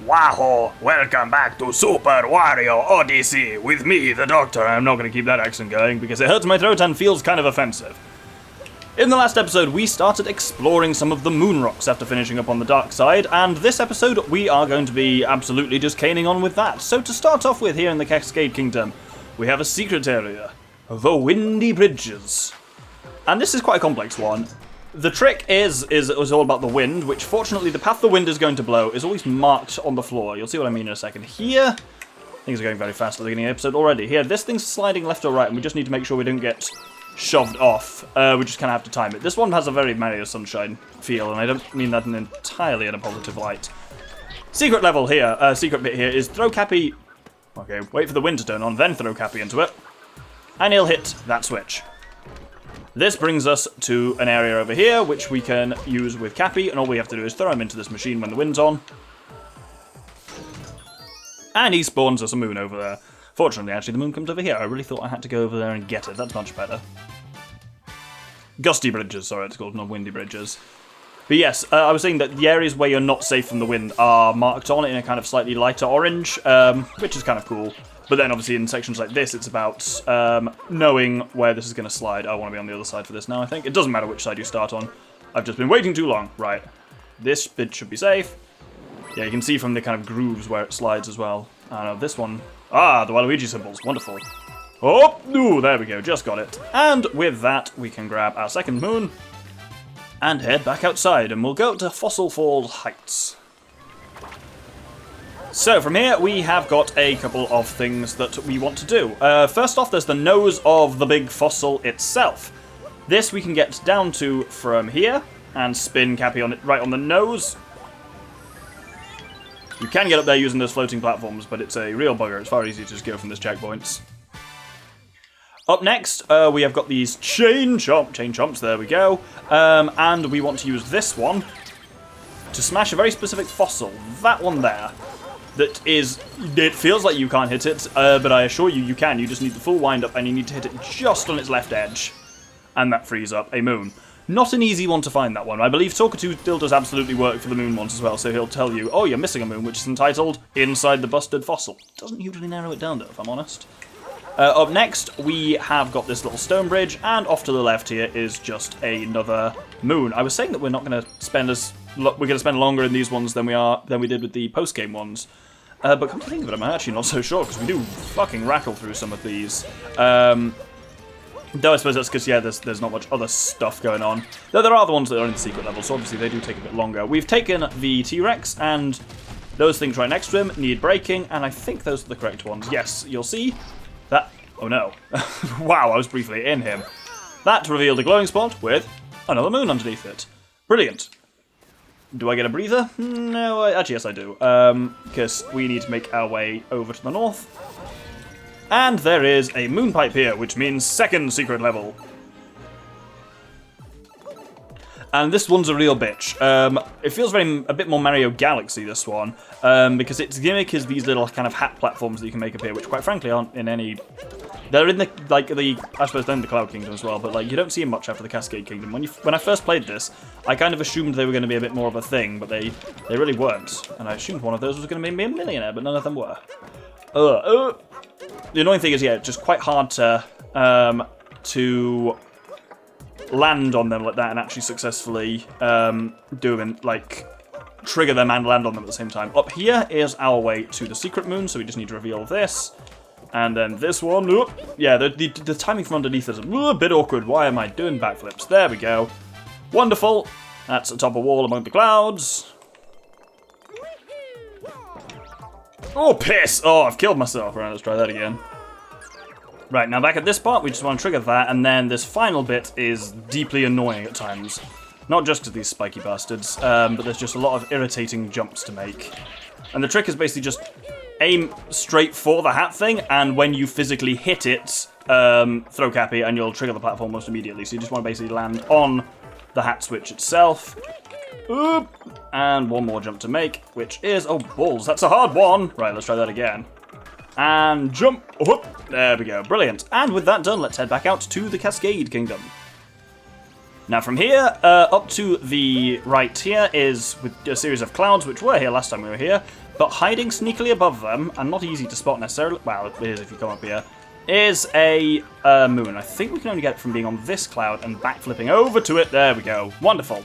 Wahoo! Welcome back to Super Wario Odyssey with me, the Doctor. I'm not going to keep that accent going because it hurts my throat and feels kind of offensive. In the last episode, we started exploring some of the moon rocks after finishing up on the dark side, and this episode we are going to be absolutely just caning on with that. So to start off with here in the Cascade Kingdom, we have a secret area, the Windy Bridges. And this is quite a complex one. The trick is all about the wind, which fortunately the path the wind is going to blow is always marked on the floor. You'll see what I mean in a second. Here, things are going very fast at the beginning of the episode already. Here, this thing's sliding left or right, and we just need to make sure we don't get shoved off. We just kind of have to time it. This one has a very Mario Sunshine feel, and I don't mean that entirely in a positive light. Secret level here, secret bit here is throw Cappy. Okay, wait for the wind to turn on, then throw Cappy into it, and he'll hit that switch. This brings us to an area over here, which we can use with Cappy, and all we have to do is throw him into this machine when the wind's on. And he spawns us a moon over there. Fortunately, actually, the moon comes over here. I really thought I had to go over there and get it. That's much better. Gusty bridges, sorry, it's called, not windy bridges. But yes, I was saying that the areas where you're not safe from the wind are marked on in a kind of slightly lighter orange, which is kind of cool. But then, obviously, in sections like this, it's about knowing where this is going to slide. I want to be on the other side for this now, I think. It doesn't matter which side you start on. I've just been waiting too long. Right. This bit should be safe. Yeah, you can see from the kind of grooves where it slides as well. This one. Ah, the Waluigi symbols. Wonderful. Oh, ooh, there we go. Just got it. And with that, we can grab our second moon and head back outside. And we'll go to Fossil Fall Heights. So from here, we have got a couple of things that we want to do. First off, there's the nose of the big fossil itself. This we can get down to from here, and spin Cappy on it right on the nose. You can get up there using those floating platforms, but it's a real bugger. It's far easier to just go from those checkpoints. Up next, we have got these chain chomps, there we go. And we want to use this one to smash a very specific fossil. That one there. That is, it feels like you can't hit it, but I assure you, you can. You just need the full wind-up, and you need to hit it just on its left edge. And that frees up a moon. Not an easy one to find, that one. I believe Talkatoo still does absolutely work for the moon ones as well, so he'll tell you, oh, you're missing a moon, which is entitled Inside the Busted Fossil. Doesn't usually narrow it down, though, if I'm honest. Up next, we have got this little stone bridge, and off to the left here is just another moon. I was saying that we're not going to spend we're going to spend longer in these ones than we did with the post-game ones. But come to think of it, I'm actually not so sure, because we do fucking rattle through some of these. Though I suppose that's because, yeah, there's not much other stuff going on. Though there are the ones that are in the secret level, so obviously they do take a bit longer. We've taken the T-Rex, and those things right next to him need braking, and I think those are the correct ones. Yes, you'll see that... Oh no. Wow, I was briefly in him. That revealed a glowing spot with another moon underneath it. Brilliant. Do I get a breather? No, actually, yes I do. Because we need to make our way over to the north. And there is a moon pipe here, which means second secret level. And this one's a real bitch. It feels a bit more Mario Galaxy, this one, because its gimmick is these little kind of hat platforms that you can make appear, which quite frankly aren't in any... They're in I suppose they're in the Cloud Kingdom as well, but like you don't see them much after the Cascade Kingdom. When I first played this, I kind of assumed they were going to be a bit more of a thing, but they really weren't. And I assumed one of those was going to be a millionaire, but none of them were. The annoying thing is, yeah, it's just quite hard to land on them like that and actually successfully do them, like trigger them and land on them at the same time. Up here is our way to the secret moon, so we just need to reveal this. And then this one, yeah, the timing from underneath is a bit awkward. Why am I doing backflips? There we go. Wonderful. That's atop a wall among the clouds. Oh, piss! Oh, I've killed myself. Right, let's try that again. Right, now back at this part, we just want to trigger that, and then this final bit is deeply annoying at times. Not just to these spiky bastards, but there's just a lot of irritating jumps to make. And the trick is basically just aim straight for the hat thing, and when you physically hit it, throw Cappy, and you'll trigger the platform almost immediately. So you just want to basically land on the hat switch itself. Oop. And one more jump to make, which is... Oh, balls, that's a hard one! Right, let's try that again. And jump! Whoop. There we go, brilliant. And with that done, let's head back out to the Cascade Kingdom. Now from here, up to the right here is with a series of clouds, which were here last time we were here, but hiding sneakily above them, and not easy to spot necessarily, well, it is if you come up here, is a moon. I think we can only get it from being on this cloud and backflipping over to it. There we go. Wonderful.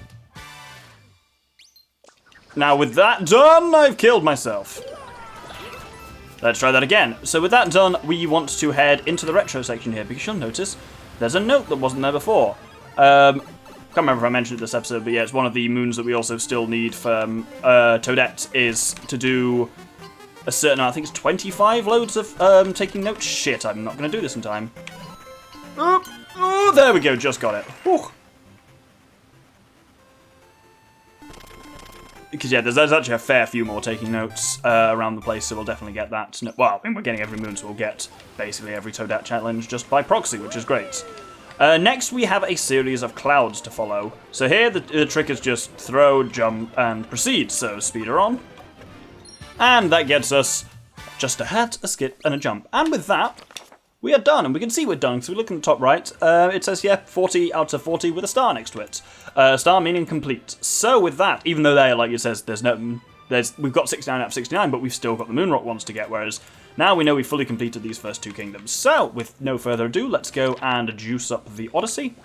Now with that done, I've killed myself. Let's try that again. So with that done, we want to head into the retro section here, because you'll notice there's a note that wasn't there before. Can't remember if I mentioned it this episode, but yeah, it's one of the moons that we also still need for Toadette is to do a certain amount, I think it's 25 loads of taking notes. Shit, I'm not going to do this in time. Oh, there we go, just got it. Whew. Because yeah, there's actually a fair few more taking notes around the place, so we'll definitely get that. Well, I mean, we're getting every moon, so we'll get basically every Toadette challenge just by proxy, which is great. Next, we have a series of clouds to follow. So here, the trick is just throw, jump, and proceed. So speed her on. And that gets us just a hat, a skip, and a jump. And with that, we are done. And we can see we're done. So we look in the top right. It says, yeah, 40 out of 40 with a star next to it. Star meaning complete. So with that, even though there, like it says, we've got 69 out of 69, but we've still got the Moonrock ones to get, whereas now we know we've fully completed these first two kingdoms. So, with no further ado, let's go and juice up the Odyssey.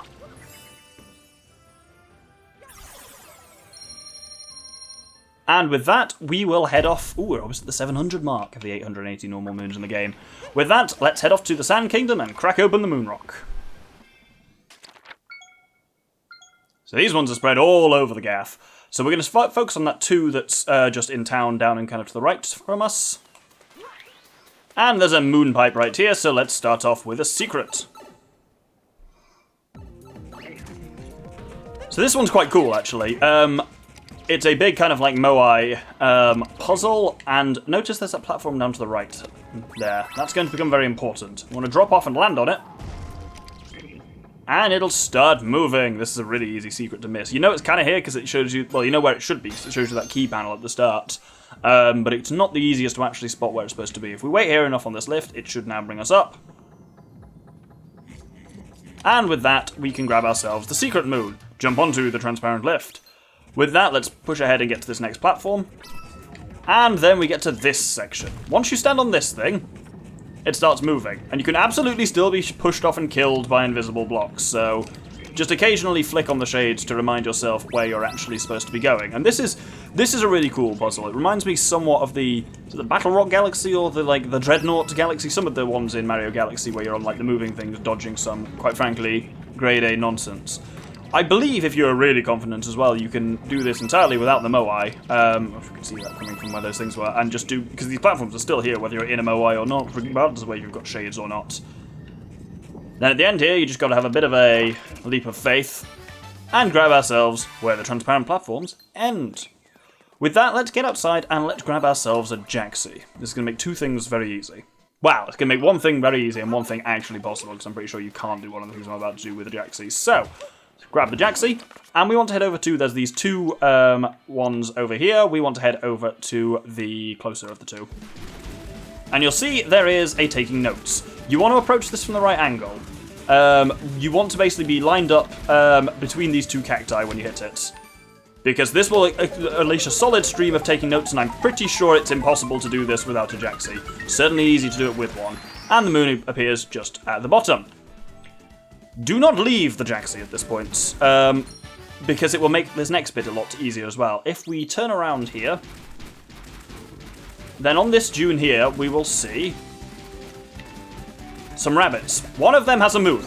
And with that, we will head off. Ooh, we're almost at the 700 mark of the 880 normal moons in the game. With that, let's head off to the Sand Kingdom and crack open the Moonrock. So these ones are spread all over the gaff. So we're going to focus on that two that's just in town, down and kind of to the right from us. And there's a moon pipe right here, so let's start off with a secret. So this one's quite cool, actually. It's a big kind of like Moai puzzle, and notice there's that platform down to the right there. That's going to become very important. You want to drop off and land on it, and it'll start moving. This is a really easy secret to miss. You know it's kind of here because it shows you, well, you know where it should be, because it shows you that key panel at the start. But it's not the easiest to actually spot where it's supposed to be. If we wait here enough on this lift, it should now bring us up. And with that, we can grab ourselves the secret moon, jump onto the transparent lift. With that, let's push ahead and get to this next platform. And then we get to this section. Once you stand on this thing, it starts moving. And you can absolutely still be pushed off and killed by invisible blocks, so just occasionally flick on the shades to remind yourself where you're actually supposed to be going. And this is a really cool puzzle. It reminds me somewhat of the Battle Rock Galaxy or the Dreadnought Galaxy, some of the ones in Mario Galaxy where you're on like the moving things, dodging some, quite frankly, grade A nonsense. I believe if you're really confident as well, you can do this entirely without the Moai. If you can see that coming from where those things were, and just do, because these platforms are still here whether you're in a Moai or not, regardless of whether you've got shades or not. Then at the end here, you just got to have a bit of a leap of faith and grab ourselves where the transparent platforms end. With that, let's get outside and let's grab ourselves a Jaxi. This is going to make two things very easy. Wow, it's going to make one thing very easy and one thing actually possible, because I'm pretty sure you can't do one of the things I'm about to do with the Jaxi. So, grab the Jaxi, and we want to head over to, there's these two ones over here. We want to head over to the closer of the two. And you'll see there is a taking notes. You want to approach this from the right angle. You want to basically be lined up between these two cacti when you hit it, because this will unleash a solid stream of taking notes, and I'm pretty sure it's impossible to do this without a Jaxi. Certainly easy to do it with one. And the moon appears just at the bottom. Do not leave the Jaxi at this point, because it will make this next bit a lot easier as well. If we turn around here, then on this dune here, we will see some rabbits. One of them has a moon.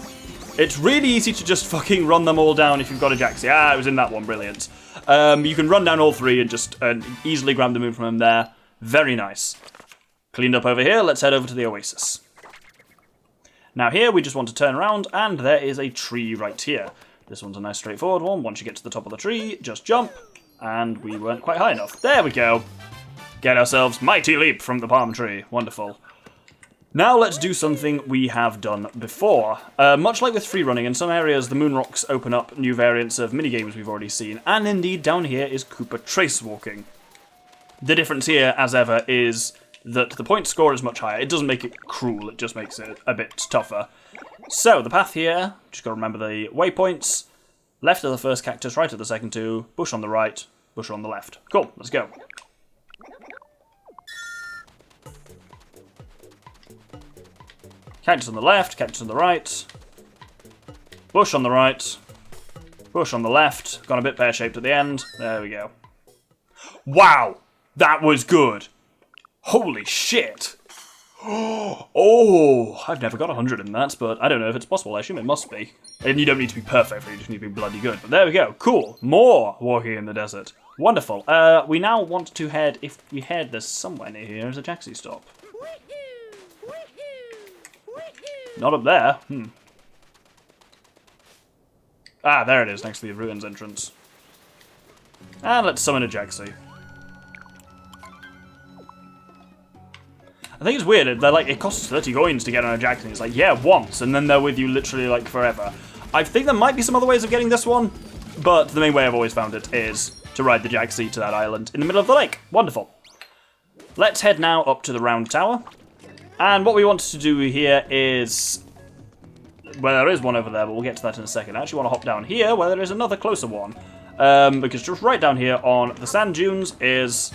It's really easy to just fucking run them all down if you've got a Jaxi. Ah, it was in that one, brilliant. You can run down all three and just easily grab the moon from them there. Very nice. Cleaned up over here, let's head over to the Oasis. Now here, we just want to turn around, and there is a tree right here. This one's a nice straightforward one. Once you get to the top of the tree, just jump, and we weren't quite high enough. There we go. Get ourselves mighty leap from the palm tree. Wonderful. Now let's do something we have done before. Much like with free running, in some areas the moon rocks open up new variants of minigames we've already seen, and indeed down here is Koopa trace walking. The difference here, as ever, is that the point score is much higher. It doesn't make it cruel, it just makes it a bit tougher. So, the path here, just got to remember the waypoints. Left of the first cactus, right of the second two, bush on the right, bush on the left. Cool, let's go. Cactus on the left, cactus on the right, bush on the right, bush on the left, gone a bit pear-shaped at the end. There we go. Wow, that was good. Holy shit. Oh, I've never got 100 in that, but I don't know if it's possible. I assume it must be. And you don't need to be perfect, you just need to be bloody good. But there we go. Cool. More walking in the desert. Wonderful. We now want to head, if we head, there's somewhere near here, there's a taxi stop. Not up there. Ah, there it is, next to the ruins entrance. And let's summon a Jaxi. I think it's weird, they're like, it costs 30 coins to get on a Jaxi. It's like, yeah, once, and then they're with you literally like forever. I think there might be some other ways of getting this one, but the main way I've always found it is to ride the Jaxi to that island in the middle of the lake. Wonderful. Let's head now up to the round tower. And what we want to do here is... well, there is one over there, but we'll get to that in a second. I actually want to hop down here, where there is another closer one. Because just right down here on the sand dunes is...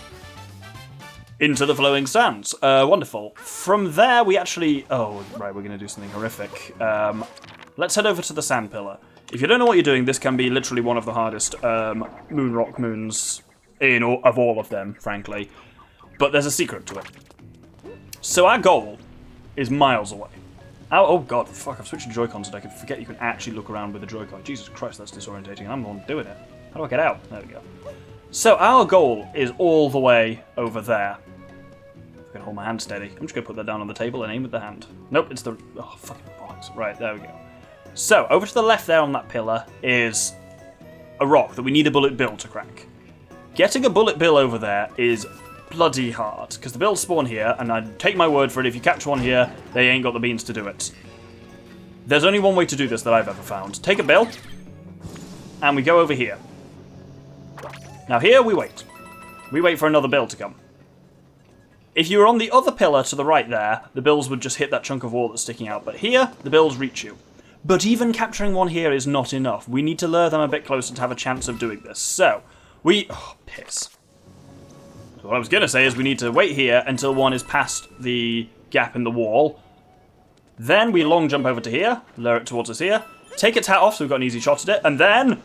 into the flowing sands. Wonderful. From there, we actually... oh, right, we're going to do something horrific. Let's head over to the sand pillar. If you don't know what you're doing, this can be literally one of the hardest moon rock moons of all of them, frankly. But there's a secret to it. So our goal is miles away. Oh god, fuck, I've switched to Joy-Cons and I could forget you can actually look around with the Joy-Con. Jesus Christ, that's disorientating, and I'm the one doing it. How do I get out? There we go. So our goal is all the way over there. I can hold my hand steady. I'm just going to put that down on the table and aim with the hand. Nope, it's the... oh, fucking bollocks. Right, there we go. So, over to the left there on that pillar is a rock that we need a bullet bill to crack. Getting a bullet bill over there is bloody hard, because the bills spawn here, and I'd take my word for it, if you catch one here, they ain't got the beans to do it. There's only one way to do this that I've ever found. Take a bill, and we go over here. Now here, we wait. We wait for another bill to come. If you were on the other pillar to the right there, the bills would just hit that chunk of wall that's sticking out, but here, the bills reach you. But even capturing one here is not enough. We need to lure them a bit closer to have a chance of doing this. So, we... oh, piss. So what I was going to say is we need to wait here until one is past the gap in the wall. Then we long jump over to here, lure it towards us here, take its hat off so we've got an easy shot at it, and then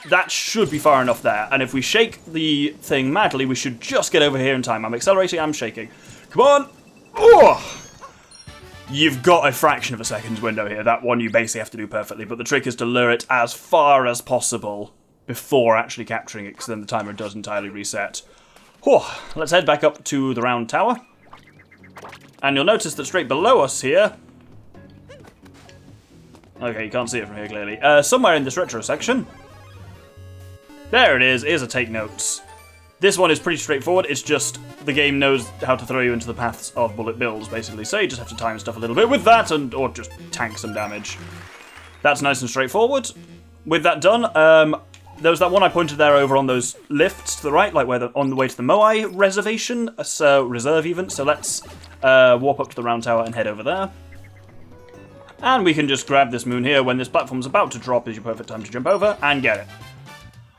that should be far enough there. And if we shake the thing madly, we should just get over here in time. I'm accelerating, I'm shaking. Come on! Oh! You've got a fraction of a second's window here. That one you basically have to do perfectly, but the trick is to lure it as far as possible before actually capturing it, because then the timer does entirely reset. Whew. Let's head back up to the round tower. And you'll notice that straight below us here... okay, you can't see it from here clearly. Somewhere in this retro section... there it is, here's a take notes. This one is pretty straightforward, it's just the game knows how to throw you into the paths of bullet bills, basically. So you just have to time stuff a little bit with that, or just tank some damage. That's nice and straightforward. With that done, there was that one I pointed there over on those lifts to the right, like where on the way to the Moai reservation, so reserve even. So let's warp up to the round tower and head over there. And we can just grab this moon here when this platform's about to drop, is your perfect time to jump over and get it.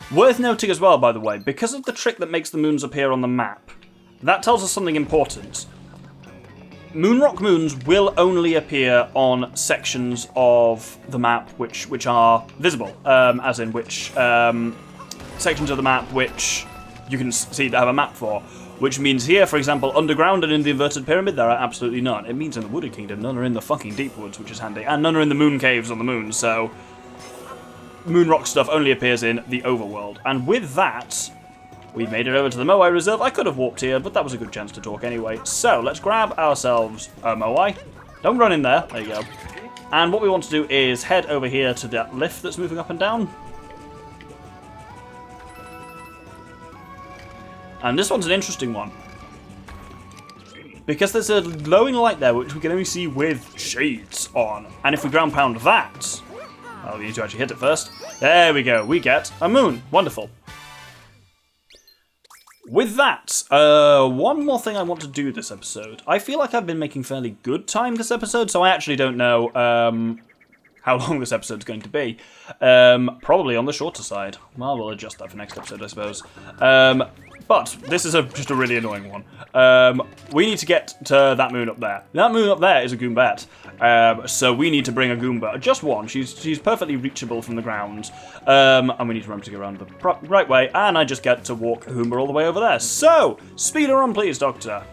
Worth noting as well, by the way, because of the trick that makes the moons appear on the map, that tells us something important. Moonrock moons will only appear on sections of the map which are visible, as in which sections of the map which you can see that have a map for. Which means here, for example, underground and in the inverted pyramid, there are absolutely none. It means in the Wooded Kingdom, none are in the fucking deep woods, which is handy, and none are in the moon caves on the moon, so... Moonrock stuff only appears in the overworld. And with that, we've made it over to the Moai Reserve. I could have walked here, but that was a good chance to talk anyway. So, let's grab ourselves a Moai. Don't run in there. There you go. And what we want to do is head over here to that lift that's moving up and down. And this one's an interesting one. Because there's a glowing light there, which we can only see with shades on. And if we ground pound that... well, we need to actually hit it first. There we go, we get a moon. Wonderful. With that, one more thing I want to do this episode. I feel like I've been making fairly good time this episode, so I actually don't know how how long this episode's going to be. Probably on the shorter side. Well, we'll adjust that for next episode, I suppose. But this is just a really annoying one. We need to get to that moon up there. That moon up there is a Goombat. So we need to bring a Goomba. Just one. She's perfectly reachable from the ground. And we need to remember to go around the right way. And I just get to walk Goomba all the way over there. So, speed her on, please, Doctor.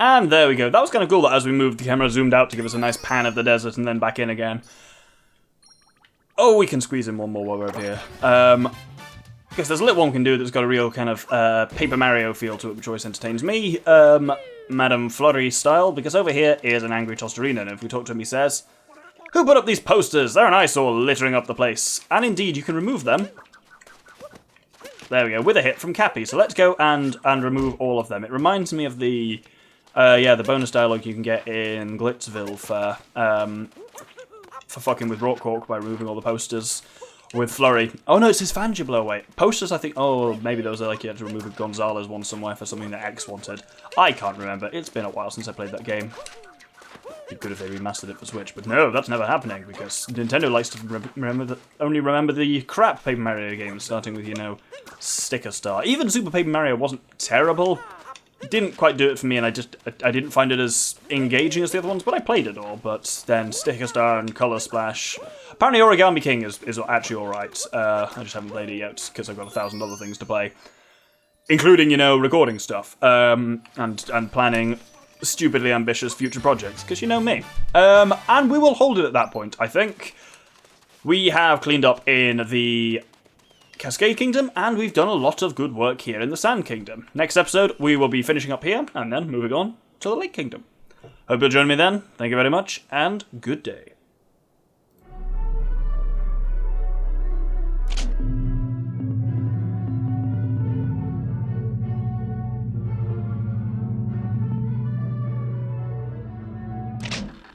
And there we go. That was kind of cool that as we moved, the camera zoomed out to give us a nice pan of the desert and then back in again. Oh, we can squeeze in one more while we're over here. Because there's a little one we can do that's got a real kind of Paper Mario feel to it, which always entertains me. Madame Flurry style, because over here is an angry Tostarina, and if we talk to him he says, "Who put up these posters? They're an eyesore littering up the place." And indeed, you can remove them. There we go, with a hit from Cappy. So let's go and remove all of them. It reminds me of the bonus dialogue you can get in Glitzville for fucking with Rockcork by removing all the posters with Flurry. Oh no, it's his Fangiblo, wait. Posters, I think, oh, maybe there was like you had to remove a Gonzalez one somewhere for something that X wanted. I can't remember, it's been a while since I played that game. It'd be good if they remastered it for Switch, but no, that's never happening, because Nintendo likes to only remember the crap Paper Mario games, starting with, you know, Sticker Star. Even Super Paper Mario wasn't terrible. Didn't quite do it for me, and I didn't find it as engaging as the other ones, but I played it all. But then Sticker Star and Color Splash. Apparently Origami King is actually alright. I just haven't played it yet, because I've got 1,000 other things to play. Including, you know, recording stuff, and planning stupidly ambitious future projects, because you know me. And we will hold it at that point, I think. We have cleaned up in the Cascade Kingdom, and we've done a lot of good work here in the Sand Kingdom. Next episode, we will be finishing up here, and then moving on to the Lake Kingdom. Hope you'll join me then. Thank you very much, and good day.